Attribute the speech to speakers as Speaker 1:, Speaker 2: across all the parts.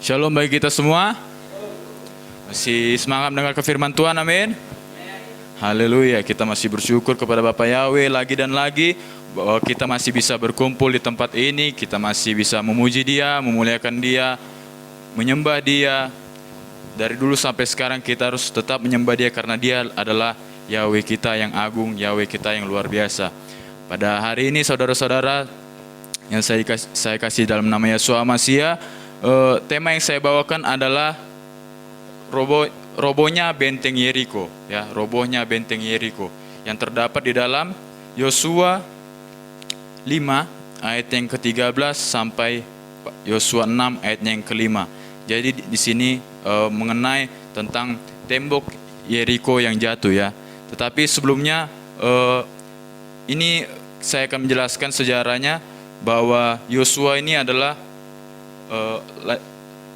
Speaker 1: Shalom bagi kita semua. Masih semangat mendengar firman Tuhan, amin. Haleluya, kita masih bersyukur kepada Bapak Yahweh lagi dan lagi bahwa kita masih bisa berkumpul di tempat ini, kita masih bisa memuji Dia, memuliakan Dia, menyembah Dia. Dari dulu sampai sekarang kita harus tetap menyembah Dia karena Dia adalah Yahweh kita yang agung, Yahweh kita yang luar biasa. Pada hari ini saudara-saudara yang saya kasih dalam nama Yesus Masiah, tema yang saya bawakan adalah robohnya benteng Yeriko, ya, robohnya benteng Yeriko yang terdapat di dalam Yosua 5 ayat yang ke-13 sampai Yosua 6 ayat yang ke-5. Jadi di sini mengenai tentang tembok Yeriko yang jatuh, ya. Tetapi sebelumnya ini saya akan menjelaskan sejarahnya bahwa Yosua ini adalah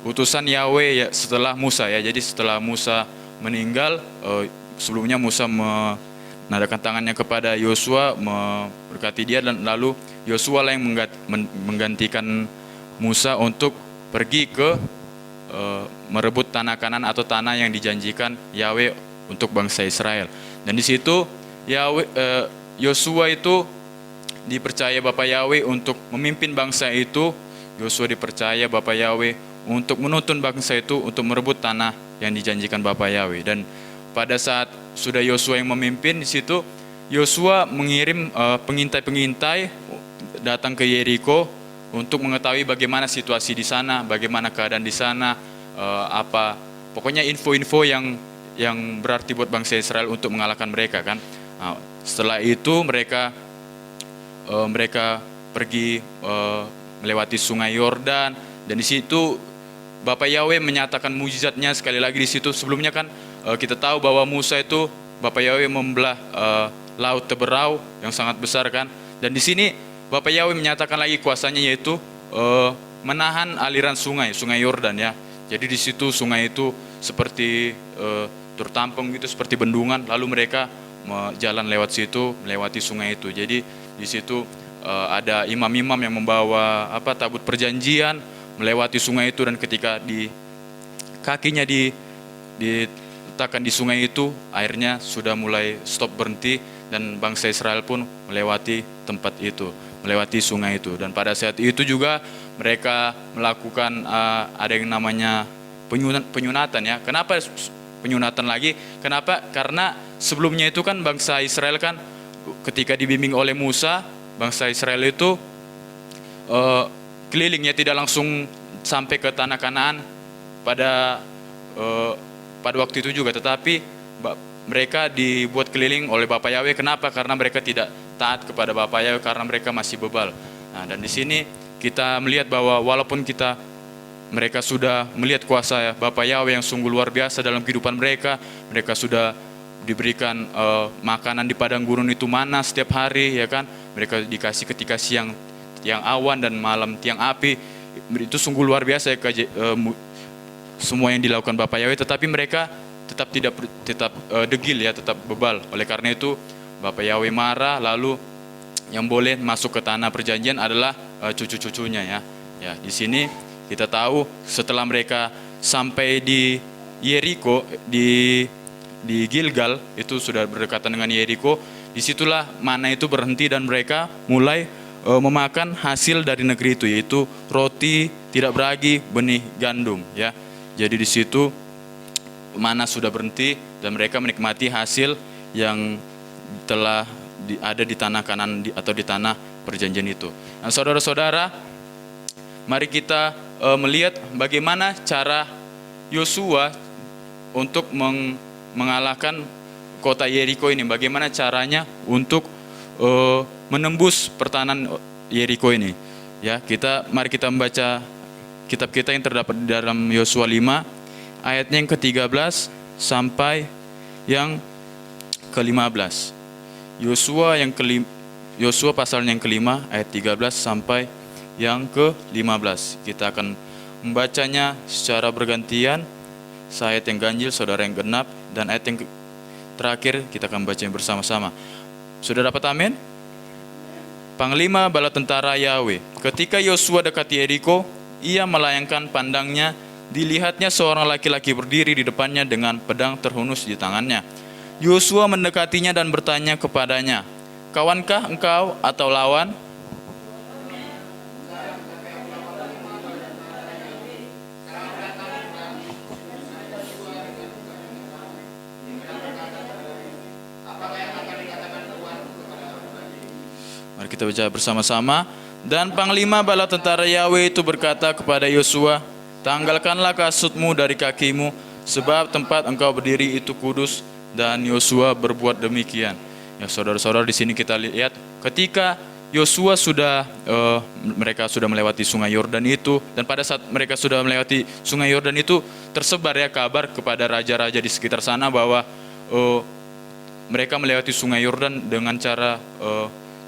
Speaker 1: utusan Yahweh ya, setelah Musa, ya. Jadi setelah Musa meninggal, sebelumnya Musa menadakan tangannya kepada Yosua, memberkati dia, dan lalu Yosua lah yang menggantikan Musa untuk pergi ke merebut tanah Kanan atau tanah yang dijanjikan Yahweh untuk bangsa Israel. Dan di situ Yosua itu dipercaya Bapak Yahweh untuk memimpin bangsa itu. Yosua dipercaya Bapak Yahweh untuk menuntun bangsa itu untuk merebut tanah yang dijanjikan Bapak Yahweh. Dan pada saat sudah Yosua yang memimpin, di situ Yosua mengirim pengintai-pengintai datang ke Yeriko untuk mengetahui bagaimana situasi di sana, bagaimana keadaan di sana, pokoknya info-info yang berarti buat bangsa Israel untuk mengalahkan mereka, kan. Nah, setelah itu mereka pergi melewati sungai Yordan, dan di situ Bapak Yahweh menyatakan mujizatnya sekali lagi di situ. Sebelumnya kan kita tahu bahwa Musa itu Bapak Yahweh membelah laut Teberau yang sangat besar, kan. Dan di sini Bapak Yahweh menyatakan lagi kuasanya, yaitu menahan aliran sungai Yordan, ya. Jadi di situ sungai itu seperti tertampung gitu, seperti bendungan, lalu mereka jalan lewat situ, melewati sungai itu. Jadi di situ ada imam-imam yang membawa tabut perjanjian melewati sungai itu, dan ketika kakinya diletakkan di sungai itu, airnya sudah mulai stop, berhenti, dan bangsa Israel pun melewati tempat itu, melewati sungai itu. Dan pada saat itu juga mereka melakukan ada yang namanya penyunatan, ya. Kenapa penyunatan lagi? Kenapa? Karena sebelumnya itu kan bangsa Israel kan ketika dibimbing oleh Musa, bangsa Israel itu kelilingnya tidak langsung sampai ke tanah Kanaan pada waktu itu juga, tetapi mereka dibuat keliling oleh Bapak Yahweh. Kenapa? Karena mereka tidak taat kepada Bapak Yahweh, karena mereka masih bebal. Nah, dan di sini kita melihat bahwa walaupun mereka sudah melihat kuasa Bapak Yahweh yang sungguh luar biasa dalam kehidupan mereka, mereka sudah diberikan makanan di padang gurun itu, mana setiap hari, ya kan. Mereka dikasih ketika siang tiang awan dan malam tiang api. Itu sungguh luar biasa, ya, semua yang dilakukan Bapak Yahweh. Tetapi mereka tetap degil, ya, tetap bebal. Oleh karena itu Bapak Yahweh marah, lalu yang boleh masuk ke tanah perjanjian adalah cucu-cucunya, ya. Ya, di sini kita tahu setelah mereka sampai di Yeriko, di Gilgal, itu sudah berdekatan dengan Yeriko, disitulah mana itu berhenti dan mereka mulai memakan hasil dari negeri itu, yaitu roti tidak beragi, benih gandum, ya. Jadi di situ mana sudah berhenti dan mereka menikmati hasil yang telah ada di tanah Kanan atau di tanah perjanjian itu. Nah, saudara-saudara, mari kita melihat bagaimana cara Yosua untuk mengalahkan kota Yeriko ini. Bagaimana caranya untuk menembus pertahanan Yeriko ini, ya. Mari kita membaca kitab kita yang terdapat di dalam Yosua 5 ayatnya yang ke-13 sampai yang ke-15. Yosua pasal yang ke-5 ayat 13 sampai yang ke-15. Kita akan membacanya secara bergantian. Saya ayat yang ganjil, saudara yang genap, dan ayat yang terakhir kita akan baca bersama-sama. Sudah dapat amin? Panglima bala tentara Yahweh, ketika Yosua dekat Yeriko, ia melayangkan pandangnya dilihatnya seorang laki-laki berdiri di depannya dengan pedang terhunus di tangannya. Yosua mendekatinya dan bertanya kepadanya, "Kawankah engkau atau lawan?" Mari kita baca bersama-sama. Dan panglima bala tentara Yahweh itu berkata kepada Yosua, "Tanggalkanlah kasutmu dari kakimu, sebab tempat engkau berdiri itu kudus." Dan Yosua berbuat demikian. Ya, saudara-saudara, di sini kita lihat ketika Yosua mereka sudah melewati Sungai Yordan itu, dan pada saat mereka sudah melewati Sungai Yordan itu, tersebar ya kabar kepada raja-raja di sekitar sana bahwa mereka melewati Sungai Yordan dengan cara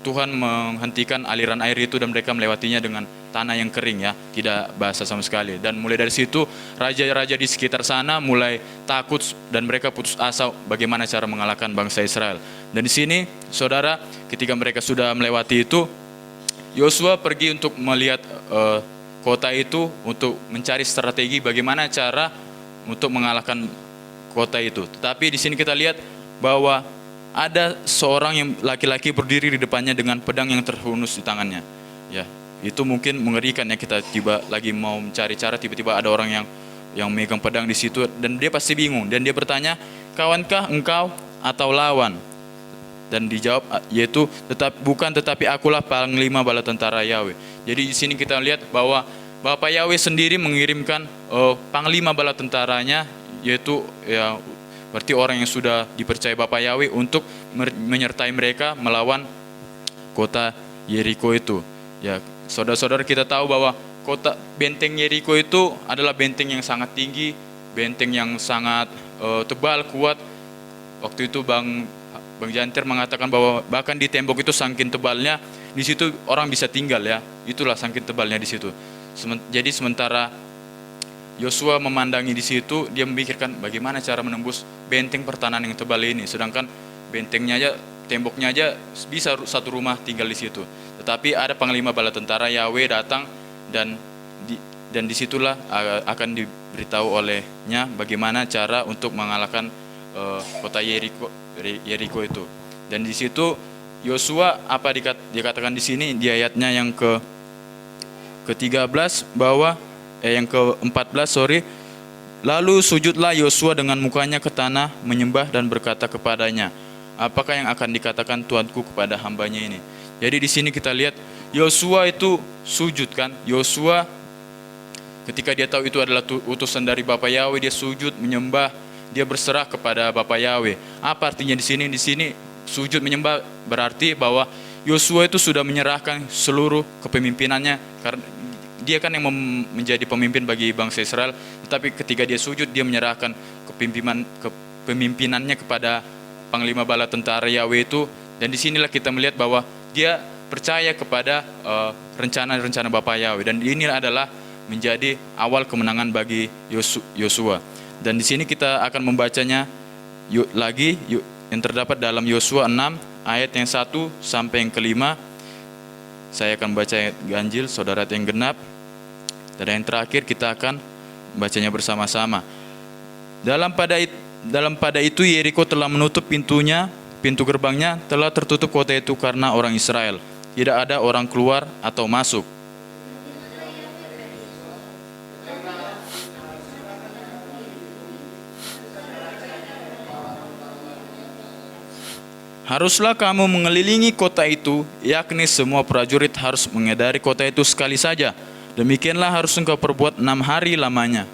Speaker 1: Tuhan menghentikan aliran air itu dan mereka melewatinya dengan tanah yang kering ya, tidak basah sama sekali. Dan mulai dari situ raja-raja di sekitar sana mulai takut dan mereka putus asa bagaimana cara mengalahkan bangsa Israel. Dan di sini saudara, ketika mereka sudah melewati itu, Yosua pergi untuk melihat kota itu untuk mencari strategi bagaimana cara untuk mengalahkan kota itu. Tetapi di sini kita lihat bahwa ada seorang yang laki-laki berdiri di depannya dengan pedang yang terhunus di tangannya. Ya, itu mungkin mengerikan ya, kita tiba lagi mau mencari cara, tiba-tiba ada orang yang megang pedang di situ dan dia pasti bingung dan dia bertanya, "Kawankah engkau atau lawan?" Dan dijawab yaitu tetapi akulah panglima bala tentara Yahweh. Jadi di sini kita lihat bahwa Bapak Yahweh sendiri mengirimkan panglima bala tentaranya, yaitu ya berarti orang yang sudah dipercaya Bapak Yahweh untuk menyertai mereka melawan kota Yeriko itu. Ya, saudara-saudara, kita tahu bahwa benteng Yeriko itu adalah benteng yang sangat tinggi, benteng yang sangat tebal, kuat. Waktu itu Bang Jantir mengatakan bahwa bahkan di tembok itu saking tebalnya, di situ orang bisa tinggal ya. Itulah saking tebalnya di situ. Jadi sementara Yosua memandangi di situ, dia memikirkan bagaimana cara menembus benteng pertahanan yang tebal ini. Sedangkan bentengnya aja, temboknya aja bisa satu rumah tinggal di situ. Tetapi ada panglima bala tentara Yahweh datang dan disitulah akan diberitahu olehnya bagaimana cara untuk mengalahkan kota Yeriko itu. Dan di situ Yosua apa dikatakan di sini di ayatnya yang ke-13 bahwa yang ke-14 lalu sujudlah Yosua dengan mukanya ke tanah menyembah dan berkata kepadanya, "Apakah yang akan dikatakan Tuanku kepada hambanya ini?" Jadi di sini kita lihat Yosua itu sujud kan. Yosua ketika dia tahu itu adalah utusan dari Bapak Yahweh, dia sujud menyembah, dia berserah kepada Bapak Yahweh. Apa artinya di sini? Di sini sujud menyembah berarti bahwa Yosua itu sudah menyerahkan seluruh kepemimpinannya, karena dia kan yang menjadi pemimpin bagi bangsa Israel, tetapi ketika dia sujud, dia menyerahkan kepemimpinannya kepada panglima bala tentara Yahweh itu. Dan disinilah kita melihat bahwa dia percaya kepada rencana-rencana Bapak Yahweh. Dan ini adalah menjadi awal kemenangan bagi Yosua. Dan di sini kita akan membacanya lagi yang terdapat dalam Yosua 6 ayat yang 1 sampai yang ke-5. Saya akan baca ayat ganjil, saudara yang genap. Dan yang terakhir kita akan bacanya bersama-sama. Dalam pada itu Yeriko telah menutup pintu gerbangnya telah tertutup kota itu karena orang Israel. Tidak ada orang keluar atau masuk. Haruslah kamu mengelilingi kota itu, yakni semua prajurit harus mengedari kota itu sekali saja. Demikianlah harus engkau perbuat 6 hari lamanya.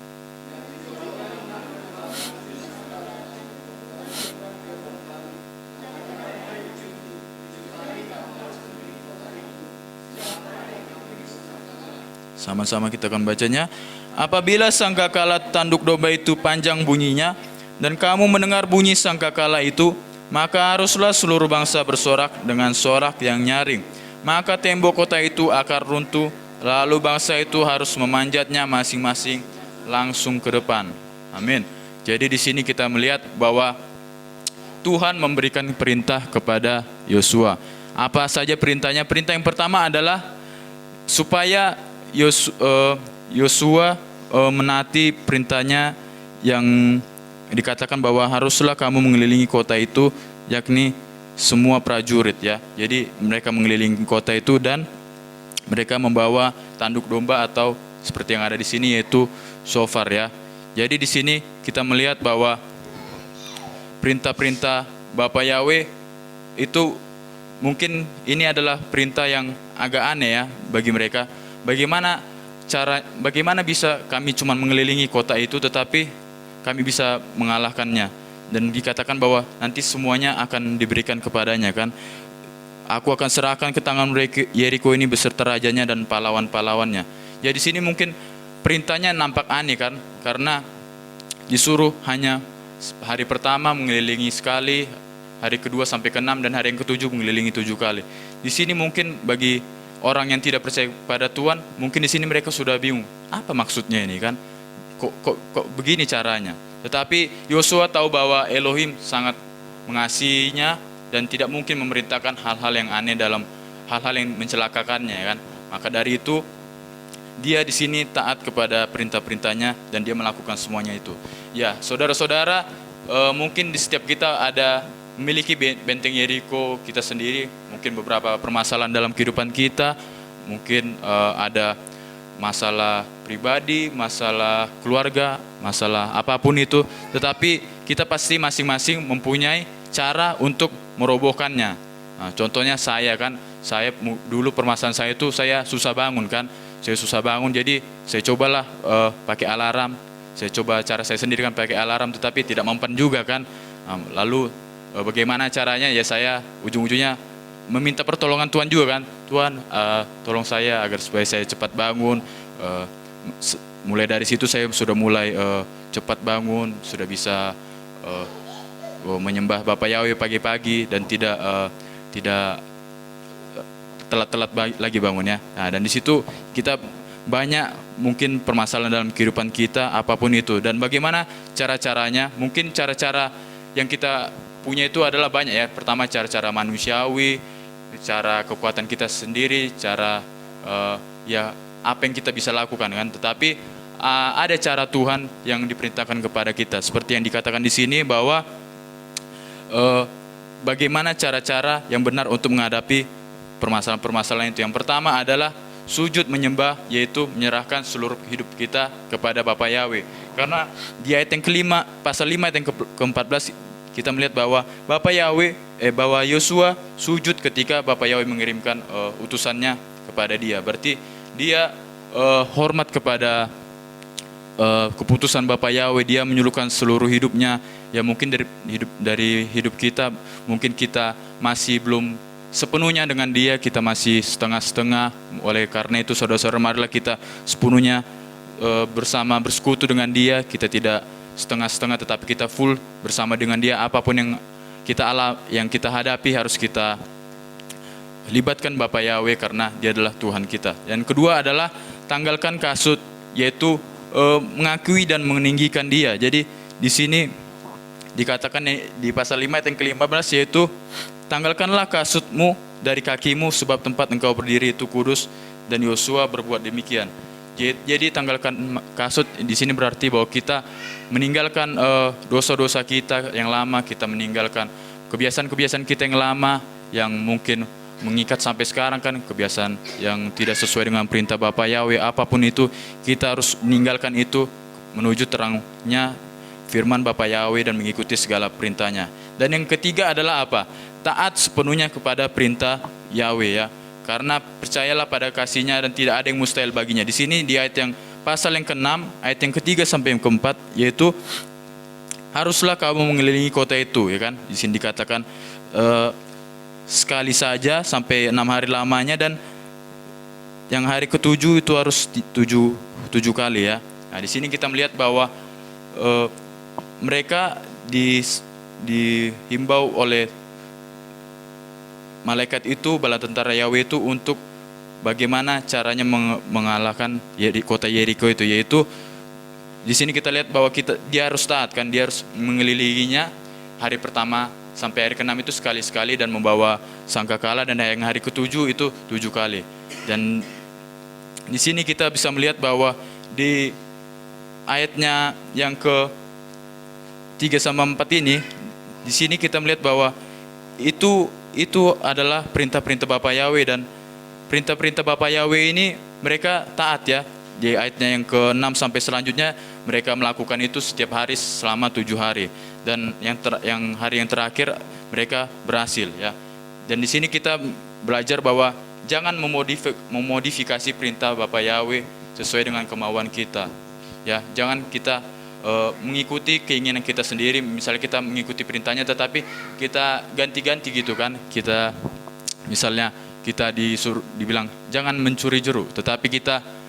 Speaker 1: Sama-sama kita akan bacanya. Apabila sangkakala tanduk domba itu panjang bunyinya, dan kamu mendengar bunyi sangkakala itu, maka haruslah seluruh bangsa bersorak dengan sorak yang nyaring. Maka tembok kota itu akan runtuh, lalu bangsa itu harus memanjatnya masing-masing langsung ke depan. Amin. Jadi di sini kita melihat bahwa Tuhan memberikan perintah kepada Yosua. Apa saja perintahnya? Perintah yang pertama adalah supaya Yosua menaati perintahnya yang dikatakan bahwa haruslah kamu mengelilingi kota itu, yakni semua prajurit ya. Jadi mereka mengelilingi kota itu dan mereka membawa tanduk domba atau seperti yang ada di sini yaitu shofar ya. Jadi di sini kita melihat bahwa perintah-perintah Bapa Yahweh itu mungkin ini adalah perintah yang agak aneh ya bagi mereka. Bagaimana bisa kami cuma mengelilingi kota itu tetapi kami bisa mengalahkannya, dan dikatakan bahwa nanti semuanya akan diberikan kepadanya kan. Aku akan serahkan ke tangan Yeriko ini beserta rajanya dan pahlawan-pahlawannya. Ya di sini mungkin perintahnya nampak aneh kan, karena disuruh hanya hari pertama mengelilingi sekali, hari kedua sampai ke-6, dan hari yang ke-7 mengelilingi 7 kali. Di sini mungkin bagi orang yang tidak percaya pada Tuhan, mungkin di sini mereka sudah bingung, apa maksudnya ini kan? Kok begini caranya? Tetapi Yosua tahu bahwa Elohim sangat mengasihinya dan tidak mungkin memerintahkan hal-hal yang aneh dalam hal-hal yang mencelakakannya ya kan. Maka dari itu dia di sini taat kepada perintah-perintahnya dan dia melakukan semuanya itu. Ya, saudara-saudara, mungkin di setiap kita ada memiliki benteng Yeriko kita sendiri, mungkin beberapa permasalahan dalam kehidupan kita, mungkin ada masalah pribadi, masalah keluarga, masalah apapun itu, tetapi kita pasti masing-masing mempunyai cara untuk merobohkannya. Nah, contohnya saya dulu permasalahan saya itu saya susah bangun kan, jadi saya cobalah pakai alarm, saya coba cara saya sendiri kan pakai alarm, tetapi tidak mempan juga kan. Lalu bagaimana caranya? Ya saya ujung-ujungnya meminta pertolongan Tuhan juga kan. Tuhan, tolong saya agar supaya saya cepat bangun. Mulai dari situ saya sudah mulai cepat bangun, sudah bisa menyembah Bapa Yahweh pagi-pagi dan tidak telat-telat lagi bangunnya. Nah, dan di situ kita banyak mungkin permasalahan dalam kehidupan kita apapun itu, dan bagaimana cara-caranya? Mungkin cara-cara yang kita punya itu adalah banyak ya. Pertama cara-cara manusiawi, cara kekuatan kita sendiri, cara ya apa yang kita bisa lakukan kan. Tetapi ada cara Tuhan yang diperintahkan kepada kita, seperti yang dikatakan di sini bahwa bagaimana cara-cara yang benar untuk menghadapi permasalahan-permasalahan itu. Yang pertama adalah sujud menyembah, yaitu menyerahkan seluruh hidup kita kepada Bapa Yahweh. Karena di ayat yang kelima, pasal 5 ayat yang ke-14 kita melihat bahwa bahwa Yosua sujud ketika Bapa Yahweh mengirimkan utusannya kepada dia. Berarti dia hormat kepada keputusan Bapa Yahweh, dia menyuluhkan seluruh hidupnya. Ya mungkin dari hidup kita, mungkin kita masih belum sepenuhnya dengan dia, kita masih setengah-setengah. Oleh karena itu saudara-saudara, marilah kita sepenuhnya bersekutu dengan dia. Kita tidak setengah-setengah, tetapi kita full bersama dengan dia. Apapun yang kita hadapi harus kita libatkan Bapa Yahweh karena dia adalah Tuhan kita. Dan kedua adalah tanggalkan kasut, yaitu mengakui dan meninggikan dia. Jadi di sini dikatakan di pasal 5 ayat yang ke-15, yaitu tanggalkanlah kasutmu dari kakimu sebab tempat engkau berdiri itu kudus, dan Yosua berbuat demikian. Jadi tanggalkan kasut di sini berarti bahwa kita meninggalkan dosa-dosa kita yang lama, kita meninggalkan kebiasaan-kebiasaan kita yang lama yang mungkin mengikat sampai sekarang kan, kebiasaan yang tidak sesuai dengan perintah Bapa Yahweh. Apapun itu kita harus meninggalkan itu menuju terangnya firman Bapa Yahweh dan mengikuti segala perintahnya. Dan yang ketiga adalah apa? Taat sepenuhnya kepada perintah Yahweh ya. Karena percayalah pada kasih-Nya dan tidak ada yang mustahil baginya. Di sini di ayat yang pasal yang ke-6, ayat yang ke-3 sampai yang ke-4, yaitu haruslah kamu mengelilingi kota itu ya kan. Di sini dikatakan sekali saja sampai 6 hari lamanya, dan yang hari ke-7 itu harus 7 kali ya. Nah, di sini kita melihat bahwa mereka dihimbau oleh malaikat itu, bala tentara Yahweh itu, untuk bagaimana caranya mengalahkan kota Yeriko itu, yaitu di sini kita lihat bahwa dia harus taat kan, dia harus mengelilinginya hari pertama sampai hari ke-6 itu sekali-sekali dan membawa sangkakala, dan yang hari ke-7 itu 7 kali. Dan di sini kita bisa melihat bahwa di ayatnya yang ke 3 sama 4 ini, di sini kita melihat bahwa itu adalah perintah-perintah Bapa Yahweh, dan perintah-perintah Bapa Yahweh ini mereka taat ya. Di ayatnya yang ke-6 sampai selanjutnya mereka melakukan itu setiap hari selama 7 hari, dan yang hari yang terakhir mereka berhasil ya. Dan di sini kita belajar bahwa jangan memodifikasi perintah Bapa Yahweh sesuai dengan kemauan kita ya. Jangan kita mengikuti keinginan kita sendiri. Misalnya kita mengikuti perintahnya tetapi kita ganti-ganti gitu kan. Kita misalnya kita dibilang jangan mencuri jeruk, tetapi kita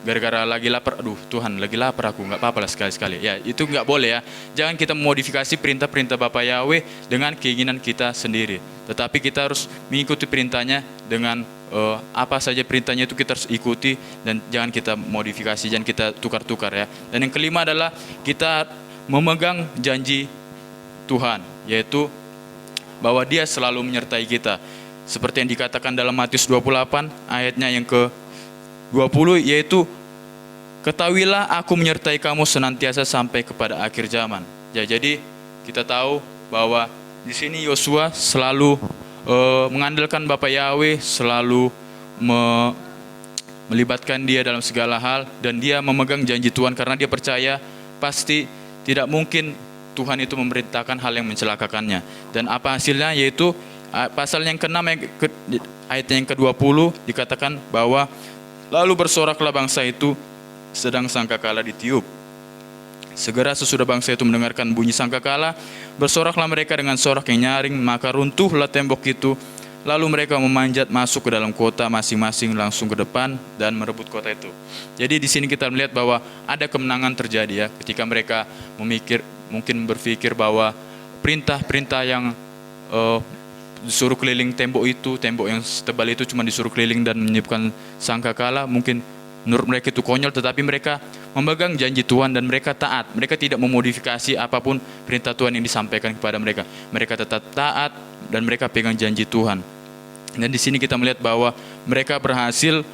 Speaker 1: gara-gara lagi lapar, aduh Tuhan lagi lapar aku, nggak apa-apa lah sekali-sekali ya. Itu nggak boleh ya. Jangan kita memodifikasi perintah-perintah Bapa Yahweh dengan keinginan kita sendiri, tetapi kita harus mengikuti perintahnya dengan apa saja perintahnya itu kita harus ikuti, dan jangan kita modifikasi, jangan kita tukar-tukar ya. Dan yang kelima adalah kita memegang janji Tuhan, yaitu bahwa Dia selalu menyertai kita. Seperti yang dikatakan dalam Matius 28 ayatnya yang ke-20, yaitu ketahuilah aku menyertai kamu senantiasa sampai kepada akhir zaman. Ya, jadi kita tahu bahwa di sini Yosua selalu mengandalkan Bapa Yahweh, selalu melibatkan Dia dalam segala hal, dan dia memegang janji Tuhan karena dia percaya pasti tidak mungkin Tuhan itu memerintahkan hal yang mencelakakannya. Dan apa hasilnya? Yaitu pasal yang ke-6 ayat yang ke-20 dikatakan bahwa lalu bersoraklah bangsa itu sedang sangkakala ditiup. Segera sesudah bangsa itu mendengarkan bunyi sangkakala, bersoraklah mereka dengan sorak yang nyaring, maka runtuhlah tembok itu. Lalu mereka memanjat masuk ke dalam kota masing-masing langsung ke depan dan merebut kota itu. Jadi di sini kita melihat bahwa ada kemenangan terjadi ya, ketika mereka mungkin berpikir bahwa perintah-perintah yang disuruh keliling tembok yang setebal itu cuma disuruh keliling dan menyiapkan sangkakala, mungkin menurut mereka itu konyol, tetapi mereka memegang janji Tuhan dan mereka taat. Mereka tidak memodifikasi apapun perintah Tuhan yang disampaikan kepada mereka. Mereka tetap taat dan mereka pegang janji Tuhan. Dan di sini kita melihat bahwa mereka berhasil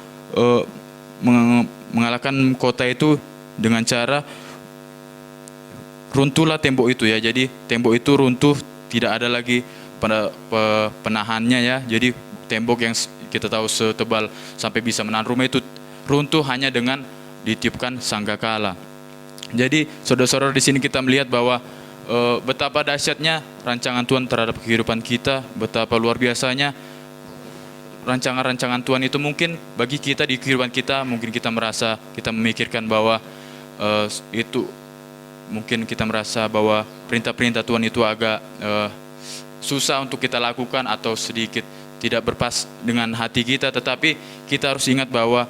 Speaker 1: mengalahkan kota itu dengan cara runtuhlah tembok itu ya. Jadi tembok itu runtuh, tidak ada lagi pada penahannya ya. Jadi tembok yang kita tahu setebal sampai bisa menahan rumah itu runtuh hanya dengan ditiupkan sangkakala. Jadi saudara-saudara, di sini kita melihat bahwa betapa dahsyatnya rancangan Tuhan terhadap kehidupan kita, betapa luar biasanya rancangan-rancangan Tuhan itu. Mungkin bagi kita di kehidupan kita, mungkin kita memikirkan bahwa itu mungkin kita merasa bahwa perintah-perintah Tuhan itu agak susah untuk kita lakukan atau sedikit tidak berpas dengan hati kita, tetapi kita harus ingat bahwa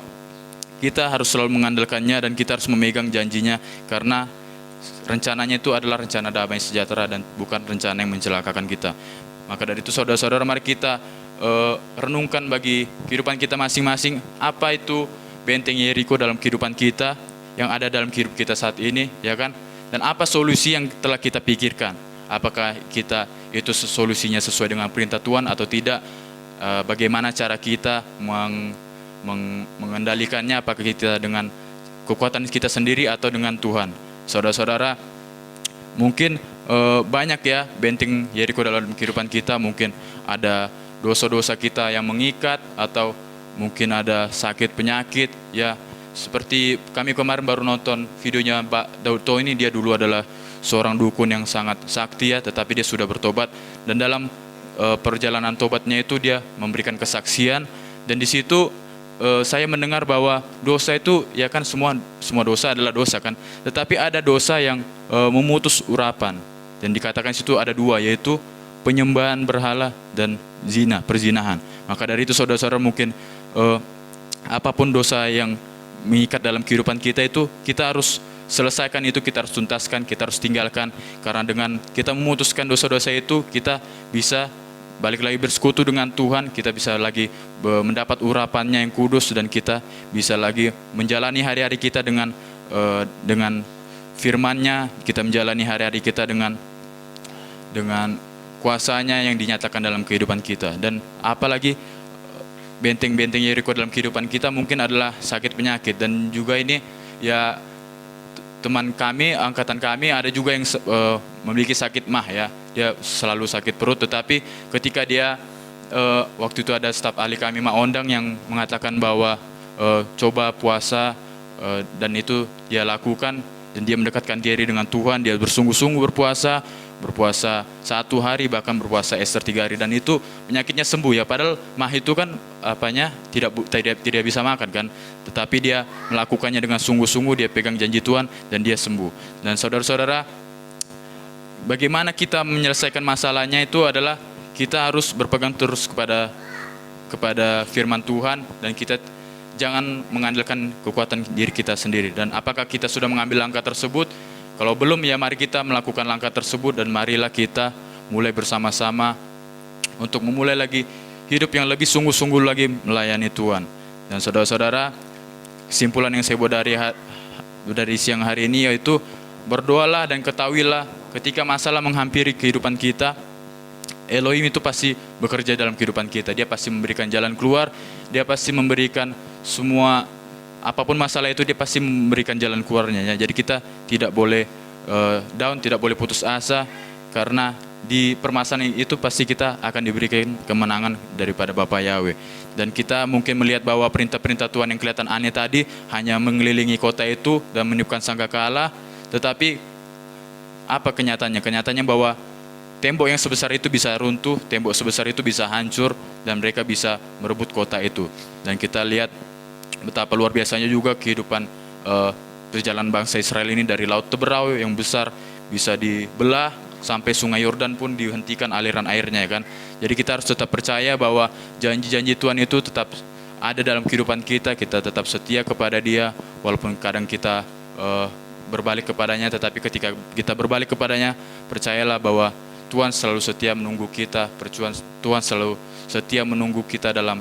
Speaker 1: kita harus selalu mengandalkannya dan kita harus memegang janjinya, karena rencananya itu adalah rencana damai sejahtera dan bukan rencana yang mencelakakan kita. Maka dari itu saudara-saudara, mari kita renungkan bagi kehidupan kita masing-masing, apa itu benteng Yeriko dalam kehidupan kita, yang ada dalam kehidupan kita saat ini, ya kan? Dan apa solusi yang telah kita pikirkan? Apakah kita itu solusinya sesuai dengan perintah Tuhan atau tidak? Bagaimana cara kita mengendalikannya? Apakah kita dengan kekuatan kita sendiri atau dengan Tuhan? Saudara-saudara, mungkin banyak ya benteng Yeriko dalam kehidupan kita. Mungkin ada dosa-dosa kita yang mengikat, atau mungkin ada sakit penyakit ya. Seperti kami kemarin baru nonton videonya Pak Daud Toh ini. Dia dulu adalah seorang dukun yang sangat sakti ya, tetapi dia sudah bertobat, dan dalam perjalanan tobatnya itu dia memberikan kesaksian. Dan di situ saya mendengar bahwa dosa itu ya kan, semua dosa adalah dosa kan, tetapi ada dosa yang memutus urapan, dan dikatakan situ ada dua, yaitu penyembahan berhala dan perzinahan. Maka dari itu saudara-saudara, mungkin apapun dosa yang mengikat dalam kehidupan kita itu, kita harus selesaikan itu, kita harus tuntaskan, kita harus tinggalkan. Karena dengan kita memutuskan dosa-dosa itu, kita bisa balik lagi bersekutu dengan Tuhan, kita bisa lagi mendapat urapannya yang kudus, dan kita bisa lagi menjalani hari-hari kita dengan firman-Nya, kita menjalani hari-hari kita dengan kuasanya yang dinyatakan dalam kehidupan kita. Dan apalagi benteng-benteng Yeriko dalam kehidupan kita mungkin adalah sakit penyakit, dan juga ini ya teman kami, angkatan kami ada juga yang memiliki sakit mah ya. Dia selalu sakit perut, tetapi ketika dia waktu itu ada staf ahli kami Mak Ondang yang mengatakan bahwa coba puasa, dan itu dia lakukan dan dia mendekatkan diri dengan Tuhan. Dia bersungguh-sungguh berpuasa 1 hari, bahkan berpuasa Ester 3 hari, dan itu penyakitnya sembuh ya. Padahal mah itu kan tidak bisa makan kan, tetapi dia melakukannya dengan sungguh-sungguh, dia pegang janji Tuhan dan dia sembuh. Dan saudara-saudara, bagaimana kita menyelesaikan masalahnya itu adalah kita harus berpegang terus kepada firman Tuhan, dan kita jangan mengandalkan kekuatan diri kita sendiri. Dan apakah kita sudah mengambil langkah tersebut? Kalau belum, ya mari kita melakukan langkah tersebut, dan marilah kita mulai bersama-sama untuk memulai lagi hidup yang lebih sungguh-sungguh lagi melayani Tuhan. Dan saudara-saudara, kesimpulan yang saya buat dari siang hari ini yaitu berdoalah dan ketahuilah ketika masalah menghampiri kehidupan kita, Elohim itu pasti bekerja dalam kehidupan kita. Dia pasti memberikan jalan keluar, dia pasti memberikan semua, apapun masalah itu dia pasti memberikan jalan keluarnya ya. Jadi kita tidak boleh down, tidak boleh putus asa, karena di permasalahan itu pasti kita akan diberikan kemenangan daripada Bapa Yahweh. Dan kita mungkin melihat bahwa perintah-perintah Tuhan yang kelihatan aneh tadi hanya mengelilingi kota itu dan meniupkan sangkakala, tetapi apa kenyataannya? Kenyataannya bahwa tembok yang sebesar itu bisa runtuh, tembok sebesar itu bisa hancur, dan mereka bisa merebut kota itu. Dan kita lihat betapa luar biasanya juga kehidupan perjalanan bangsa Israel ini, dari laut Teberau yang besar bisa dibelah sampai sungai Yordan pun dihentikan aliran airnya ya kan. Jadi kita harus tetap percaya bahwa janji-janji Tuhan itu tetap ada dalam kehidupan kita. Kita tetap setia kepada Dia walaupun kadang kita berbalik kepadanya, tetapi ketika kita berbalik kepadanya, percayalah bahwa Tuhan selalu setia menunggu kita. Tuhan selalu setia menunggu kita dalam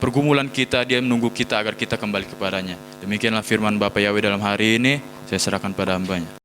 Speaker 1: pergumulan kita. Dia menunggu kita agar kita kembali kepadanya. Demikianlah firman Bapa Yahweh dalam hari ini. Saya serahkan pada hambanya.